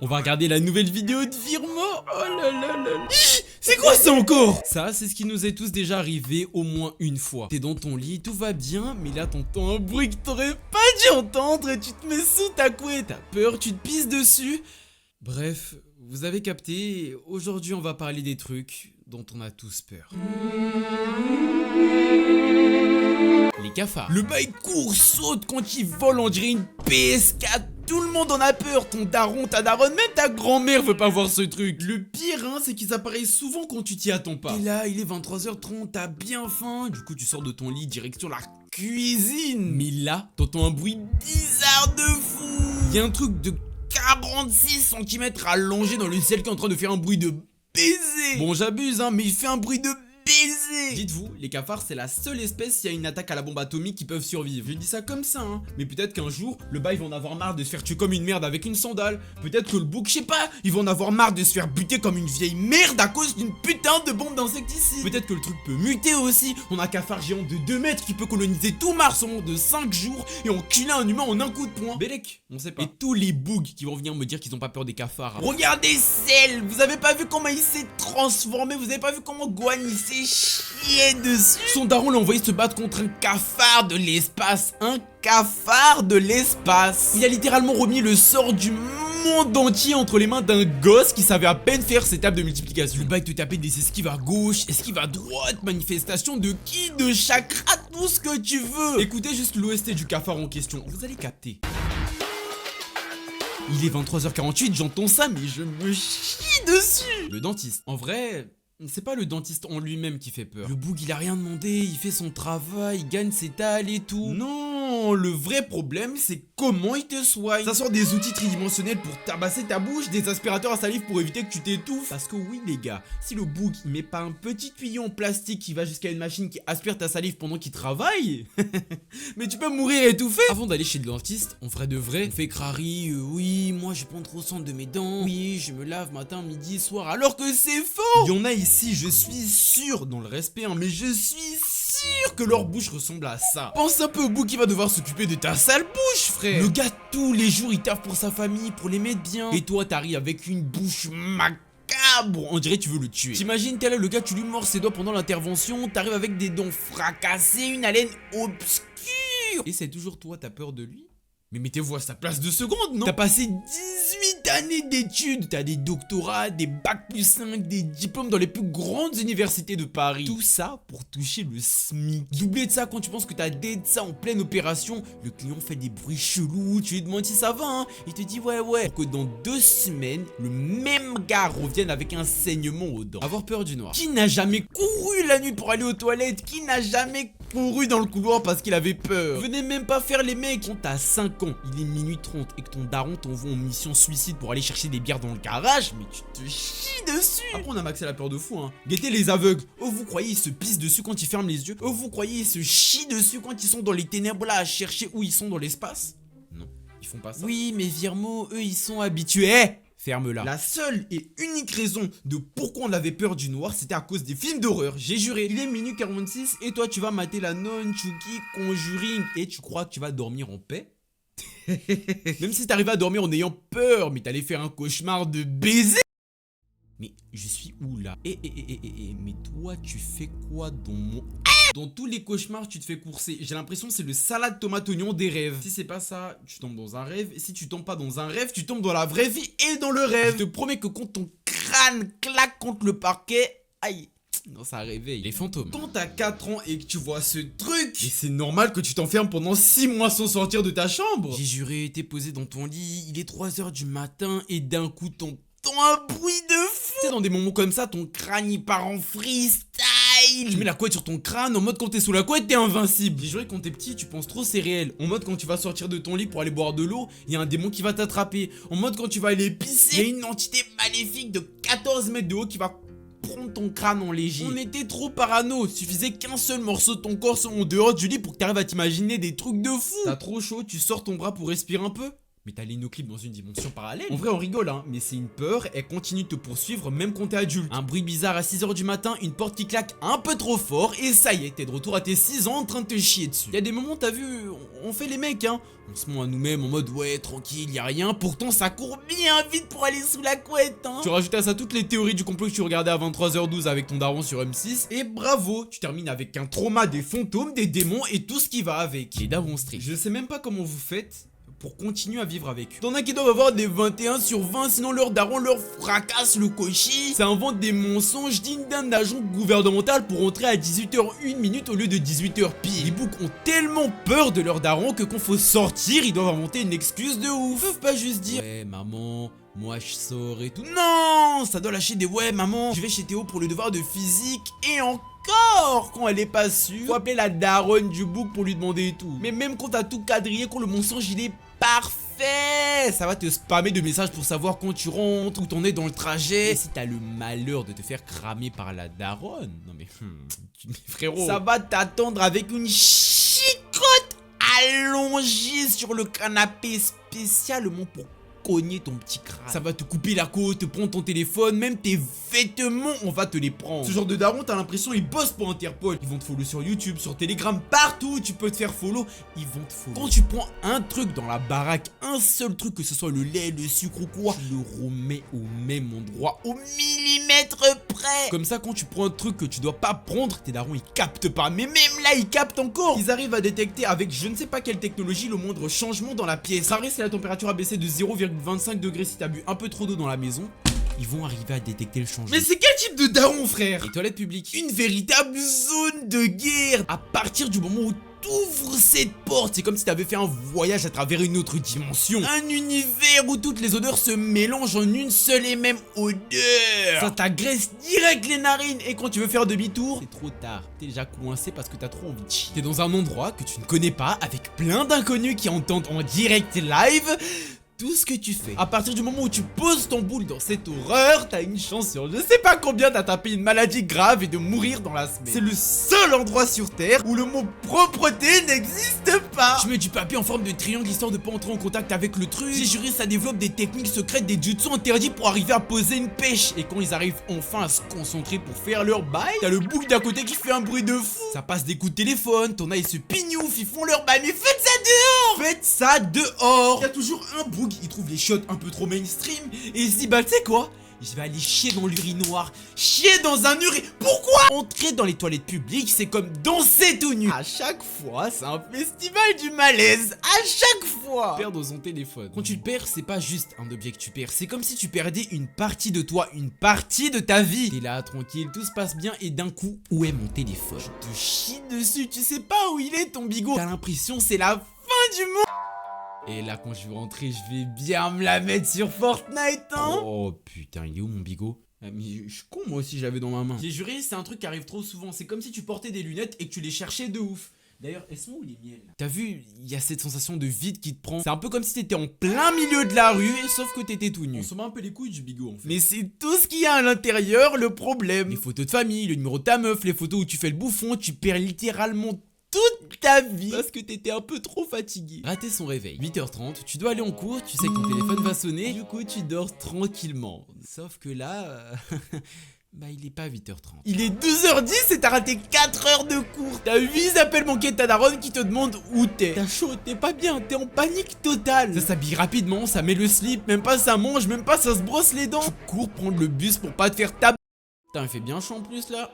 On va regarder la nouvelle vidéo de Virmo. Oh là là là là. C'est quoi ça encore? Ça, c'est ce qui nous est tous déjà arrivé au moins une fois. T'es dans ton lit, tout va bien, mais là t'entends un bruit que t'aurais pas dû entendre et tu te mets sous ta couette. T'as peur, tu te pisses dessus. Bref, vous avez capté, aujourd'hui on va parler des trucs dont on a tous peur. Les cafards. Le bail court, saute quand il vole, on dirait une PS4. Tout le monde en a peur, ton daron, ta daronne, même ta grand-mère veut pas voir ce truc. Le pire, hein, c'est qu'ils apparaissent souvent quand tu t'y attends pas. Et là, il est 23h30, t'as bien faim. Du coup, tu sors de ton lit, direction la cuisine. Mais là, t'entends un bruit bizarre de fou. Il y a un truc de 46 cm allongé dans le ciel qui est en train de faire un bruit de baiser. Bon, j'abuse, hein, mais il fait un bruit de baiser. Dites-vous, les cafards, c'est la seule espèce s'il y a une attaque à la bombe atomique qui peuvent survivre. Je dis ça comme ça, hein. Mais peut-être qu'un jour, le bail va en avoir marre de se faire tuer comme une merde avec une sandale. Peut-être que le bouc, je sais pas, ils vont en avoir marre de se faire buter comme une vieille merde à cause d'une putain de bombe d'insecticide. Peut-être que le truc peut muter aussi. On a un cafard géant de 2 mètres qui peut coloniser tout Mars en moins de 5 jours et enculer un humain en un coup de poing. Bélec, on sait pas. Et tous les bougs qui vont venir me dire qu'ils ont pas peur des cafards. Regardez Cell, vous avez pas vu comment il s'est transformé, vous avez pas vu comment Guan il s'est chié dessus. Son daron l'a envoyé se battre contre un cafard de l'espace. Un cafard de l'espace. Il a littéralement remis le sort du monde entier entre les mains d'un gosse qui savait à peine faire ses tables de multiplication. Le bail te tapait des esquives à gauche, esquives à droite, manifestation de ki, de chakra, tout ce que tu veux. Écoutez juste l'OST du cafard en question, vous allez capter. Il est 23h48, j'entends ça, mais je me chie dessus. Le dentiste. En vrai, c'est pas le dentiste en lui-même qui fait peur. Le boug, il a rien demandé, il fait son travail, il gagne ses tales et tout. Non, le vrai problème, c'est comment il te soigne. Ça sort des outils tridimensionnels pour tabasser ta bouche, des aspirateurs à salive pour éviter que tu t'étouffes. Parce que oui, les gars, si le boug, il met pas un petit tuyau en plastique qui va jusqu'à une machine qui aspire ta salive pendant qu'il travaille, mais tu peux mourir étouffé. Avant d'aller chez le dentiste, en vrai de vrai, on fait crari, oui, moi je prends trop soin de mes dents, oui, je me lave matin, midi, soir, alors que c'est faux. Il y en a ici, je suis sûr, dans le respect, hein, mais je suis sûr que leur bouche ressemble à ça. Pense un peu au bout qui va devoir s'occuper de ta sale bouche, frère. Le gars, tous les jours, il taffe pour sa famille, pour les mettre bien. Et toi, t'arrives avec une bouche macabre. On dirait que tu veux le tuer. T'imagines, t'es là, le gars, tu lui mords ses doigts pendant l'intervention, t'arrives avec des dents fracassées, une haleine obscure. Et c'est toujours toi, t'as peur de lui? Mais mettez-vous à sa place 2 secondes, non? T'as passé 18 années d'études, t'as des doctorats, des bacs plus 5, des diplômes dans les plus grandes universités de Paris. Tout ça pour toucher le SMIC. Doublé de ça, quand tu penses que t'as des de ça en pleine opération, le client fait des bruits chelous, tu lui demandes si ça va, hein. Il te dit ouais. Pour que dans 2 semaines, le même gars revienne avec un saignement aux dents. Avoir peur du noir. Qui n'a jamais couru la nuit pour aller aux toilettes? Qui n'a jamais couru dans le couloir parce qu'il avait peur? Venez même pas faire les mecs. Quand t'as 5 ans, il est minuit 30 et que ton daron t'envoie en mission suicide pour aller chercher des bières dans le garage, mais tu te chies dessus. Après on a maxé la peur de fou, hein. Guettez les aveugles. Oh, vous croyez ils se pissent dessus quand ils ferment les yeux? Oh, vous croyez ils se chient dessus quand ils sont dans les ténèbres là à chercher où ils sont dans l'espace? Non, ils font pas ça. Oui, mais Virmo, eux ils sont habitués. Ferme-la. La seule et unique raison de pourquoi on avait peur du noir, c'était à cause des films d'horreur, j'ai juré. Il est minuit 46 et toi tu vas mater la nonne, Chucky, Conjuring et tu crois que tu vas dormir en paix? Même si t'arrivais à dormir en ayant peur, mais t'allais faire un cauchemar de baiser. Mais je suis où là? Mais toi tu fais quoi dans mon... Dans tous les cauchemars, tu te fais courser. J'ai l'impression que c'est le salade tomate oignon des rêves. Si c'est pas ça, tu tombes dans un rêve. Et si tu tombes pas dans un rêve, tu tombes dans la vraie vie et dans le rêve. Je te promets que quand ton crâne claque contre le parquet, aïe, non, ça réveille les fantômes. Quand t'as 4 ans et que tu vois ce truc, et c'est normal que tu t'enfermes pendant 6 mois sans sortir de ta chambre. J'ai juré, t'es posé dans ton lit, il est 3h du matin et d'un coup t'entends un bruit de fou. Tu sais, dans des moments comme ça, ton crâne il part en freestyle. Tu mets la couette sur ton crâne en mode quand t'es sous la couette t'es invincible. J'ai juré quand t'es petit tu penses trop c'est réel. En mode quand tu vas sortir de ton lit pour aller boire de l'eau, il y a un démon qui va t'attraper. En mode quand tu vas aller pisser, il y a une entité maléfique de 14 mètres de haut qui va prendre ton crâne en léger. On était trop parano, suffisait qu'un seul morceau de ton corps soit en dehors du lit pour que t'arrives à t'imaginer des trucs de fou. T'as trop chaud, tu sors ton bras pour respirer un peu. Mais t'as l'innoclip dans une dimension parallèle. En vrai on rigole hein, mais c'est une peur, elle continue de te poursuivre même quand t'es adulte. Un bruit bizarre à 6 h du matin, une porte qui claque un peu trop fort et ça y est, t'es de retour à tes 6 ans en train de te chier dessus. Y'a des moments t'as vu, on fait les mecs hein. On se ment à nous-mêmes en mode ouais tranquille, y a rien, pourtant ça court bien vite pour aller sous la couette hein. Tu rajoutes à ça toutes les théories du complot que tu regardais à 23 h 12 avec ton daron sur M6 et bravo, tu termines avec un trauma des fantômes, des démons et tout ce qui va avec. Les darons strict. Je sais même pas comment vous faites pour continuer à vivre avec eux. T'en as qui doivent avoir des 21 sur 20, sinon leur daron leur fracasse le cochi. Ça invente des mensonges dignes d'un agent gouvernemental pour rentrer à 18 h 1 au lieu de 18 h pile. Les boucs ont tellement peur de leur daron que quand faut sortir, ils doivent inventer une excuse de ouf. Ils peuvent pas juste dire ouais maman, moi je sors et tout. Non, ça doit lâcher des ouais maman, je vais chez Théo pour le devoir de physique et encore quand elle est pas sûre, faut appeler la daronne du bouc pour lui demander et tout. Mais même quand t'as tout quadrillé, quand le mensonge il est parfait, ça va te spammer de messages pour savoir quand tu rentres, où t'en es dans le trajet. Et si t'as le malheur de te faire cramer par la daronne, non mais frérot, ça va t'attendre avec une chicotte allongée sur le canapé spécialement pour cogner ton petit crâne. Ça va te couper la côte, te prendre ton téléphone, même tes vêtements, on va te les prendre. Ce genre de daron, t'as l'impression ils bossent pour Interpol. Ils vont te follow sur YouTube, sur Telegram, partout où tu peux te faire follow, ils vont te follow. Quand tu prends un truc dans la baraque, un seul truc, que ce soit le lait, le sucre ou quoi, tu le remets au même endroit, au millimètre près. Comme ça, quand tu prends un truc que tu dois pas prendre, tes darons ils captent pas. Mais même là, ils captent encore. Ils arrivent à détecter avec je ne sais pas quelle technologie le moindre changement dans la pièce. Ça reste si la température a baissé de 0,25 degrés si t'as bu un peu trop d'eau dans la maison. Ils vont arriver à détecter le changement. Mais c'est quel type de daron, frère? Les toilettes publiques. Une véritable zone de guerre. À partir du moment où t'ouvres cette porte, c'est comme si t'avais fait un voyage à travers une autre dimension. Un univers où toutes les odeurs se mélangent en une seule et même odeur. Ça t'agresse direct les narines. Et quand tu veux faire demi-tour, c'est trop tard. T'es déjà coincé parce que t'as trop envie de chier. T'es dans un endroit que tu ne connais pas, avec plein d'inconnus qui entendent en direct live tout ce que tu fais. À partir du moment où tu poses ton boule dans cette horreur, t'as une chance sur je sais pas combien d'attraper une maladie grave et de mourir dans la semaine. C'est le seul endroit sur terre où le mot propreté n'existe pas. Je mets du papier en forme de triangle histoire de pas entrer en contact avec le truc. J'ai juré, ça développe des techniques secrètes, des jutsu interdits pour arriver à poser une pêche. Et quand ils arrivent enfin à se concentrer pour faire leur bail, t'as le bouc d'à côté qui fait un bruit de fou. Ça passe des coups de téléphone, ton œil se pignouffe, ils font leur bail. Mais faites ça dehors. Faites ça dehors. Il y a toujours un bouc, il trouve les shots un peu trop mainstream et il se dit bah tu sais quoi, je vais aller chier dans l'urinoir. Chier dans un urinoir. Pourquoi? Entrer dans les toilettes publiques, c'est comme danser tout nu. À chaque fois, c'est un festival du malaise. À chaque fois. Perdre son téléphone. Quand tu le perds, c'est pas juste un objet que tu perds. C'est comme si tu perdais une partie de toi, une partie de ta vie. T'es là, tranquille, tout se passe bien et d'un coup, où est mon téléphone? Je te chie dessus, tu sais pas où il est ton bigot. T'as l'impression c'est la fin du monde. Et là quand je vais rentrer, je vais bien me la mettre sur Fortnite hein. Oh putain, il est où mon bigot? Mais je suis con moi aussi, je l'avais dans ma main. J'ai juré, c'est un truc qui arrive trop souvent. C'est comme si tu portais des lunettes et que tu les cherchais de ouf. D'ailleurs, elles sont où les miels? T'as vu, il y a cette sensation de vide qui te prend. C'est un peu comme si t'étais en plein milieu de la rue, sauf que t'étais tout nu. On se met un peu les couilles du bigot en fait. Mais c'est tout ce qu'il y a à l'intérieur le problème. Les photos de famille, le numéro de ta meuf, les photos où tu fais le bouffon, tu perds littéralement toute ta vie parce que t'étais un peu trop fatigué. Rater son réveil. 8 h 30, tu dois aller en cours, tu sais que ton téléphone va sonner, du coup tu dors tranquillement. Sauf que là... Bah il est pas 8 h 30. Il est 12 h 10 et t'as raté 4 heures de cours. T'as 8 appels manqués de ta daronne qui te demande où t'es. T'as chaud, t'es pas bien, t'es en panique totale. Ça s'habille rapidement, ça met le slip, même pas ça mange, même pas ça se brosse les dents. Tu cours prendre le bus pour pas te faire taper. Putain il fait bien chaud en plus là.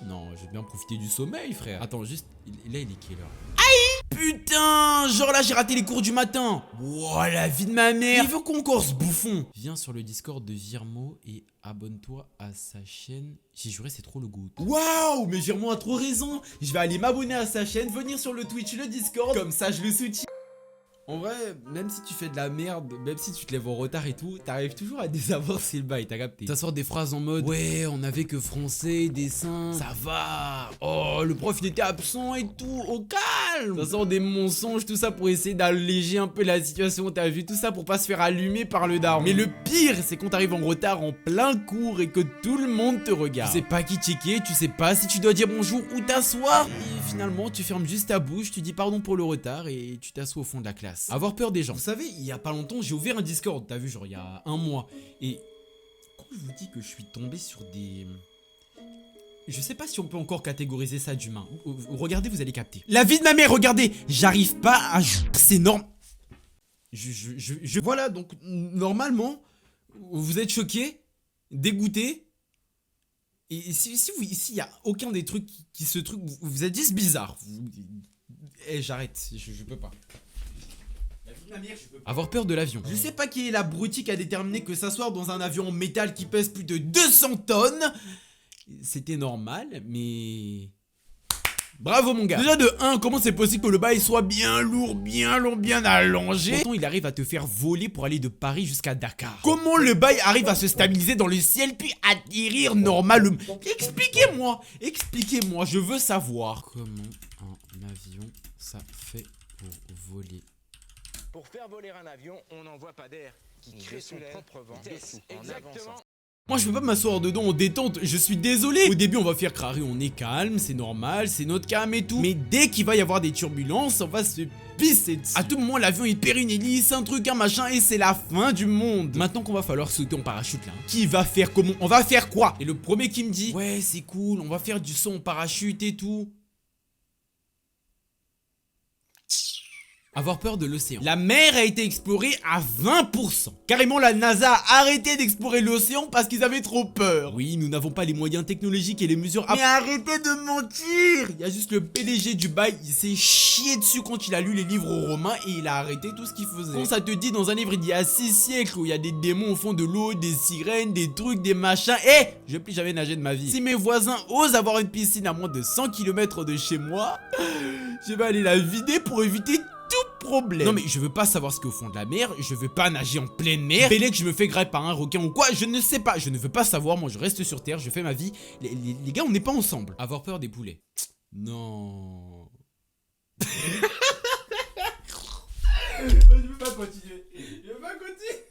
Non, je vais bien profiter du sommeil, frère. Attends, juste, là, il est quelle heure? Aïe! Putain! Genre là, j'ai raté les cours du matin. Wow, la vie de ma mère. Il veut qu'on encore ce bouffon. Viens sur le Discord de Virmo et abonne-toi à sa chaîne. J'ai juré, c'est trop le goût. Waouh! Mais Virmo a trop raison. Je vais aller m'abonner à sa chaîne, venir sur le Twitch, le Discord. Comme ça, je le soutiens. En vrai, même si tu fais de la merde, même si tu te lèves en retard et tout, t'arrives toujours à désavancer le bail, t'as capté. Ça sort des phrases en mode ouais, on avait que français, dessin, ça va. Oh, le prof il était absent et tout, au calme. Ça sort des mensonges, tout ça pour essayer d'alléger un peu la situation, t'as vu, tout ça pour pas se faire allumer par le daron. Mais le pire pire, c'est quand t'arrives en retard en plein cours et que tout le monde te regarde. Tu sais pas qui checker, tu sais pas si tu dois dire bonjour ou t'asseoir. Et finalement, tu fermes juste ta bouche, tu dis pardon pour le retard et tu t'assois au fond de la classe. Avoir peur des gens. Vous savez, il y a pas longtemps, j'ai ouvert un Discord, t'as vu, genre il y a un mois. Et quand je vous dis que je suis tombé sur des... Je sais pas si on peut encore catégoriser ça d'humain. Regardez, vous allez capter. La vie de ma mère, regardez. J'arrive pas à... C'est normal. Voilà, donc normalement, vous êtes choqué, dégoûté. Et si il y a aucun des trucs qui se truc, vous êtes juste bizarre. Eh, j'arrête, je peux pas. Avoir peur de l'avion. Je sais pas qui est l'abruti qui a déterminé que s'asseoir dans un avion en métal qui pèse plus de 200 tonnes, c'était normal, mais... Bravo mon gars. Déjà de 1, comment c'est possible que le bail soit bien lourd, bien long, bien allongé? Pourtant il arrive à te faire voler pour aller de Paris jusqu'à Dakar. Comment le bail arrive à se stabiliser dans le ciel puis atterrir normalement? Expliquez-moi, je veux savoir. Comment un avion ça fait pour voler? Pour faire voler un avion, on n'envoie pas d'air qui crée son propre vent dessous, en avançant. Moi je peux pas m'asseoir dedans en détente, je suis désolé. Au début on va faire crari, on est calme, c'est normal, c'est notre calme et tout. Mais dès qu'il va y avoir des turbulences, on va se pisser dessus. À tout moment l'avion il perd une hélice, un truc, un machin et c'est la fin du monde. Maintenant qu'on va falloir sauter en parachute là, qui va faire comment? On va faire quoi? Et le premier qui me dit ouais c'est cool, on va faire du saut en parachute et tout. Avoir peur de l'océan. La mer a été explorée à 20%. Carrément la NASA a arrêté d'explorer l'océan parce qu'ils avaient trop peur. Oui, nous n'avons pas les moyens technologiques et les mesures... Mais arrêtez de mentir! Il y a juste le PDG du bail, il s'est chié dessus quand il a lu les livres romains et il a arrêté tout ce qu'il faisait. Quand ça te dit dans un livre d'il y a 6 siècles où il y a des démons au fond de l'eau, des sirènes, des trucs, des machins... je vais plus jamais nager de ma vie. Si mes voisins osent avoir une piscine à moins de 100 km de chez moi, je vais aller la vider pour éviter tout problème. Non mais je veux pas savoir ce qu'il y a au fond de la mer, je veux pas nager en pleine mer. Bélé que je me fais grapper par un requin ou quoi, je ne sais pas, je ne veux pas savoir, moi je reste sur terre, je fais ma vie. Les gars, on n'est pas ensemble. Avoir peur des poulets. Non. Je peux pas continuer. Je peux pas continuer.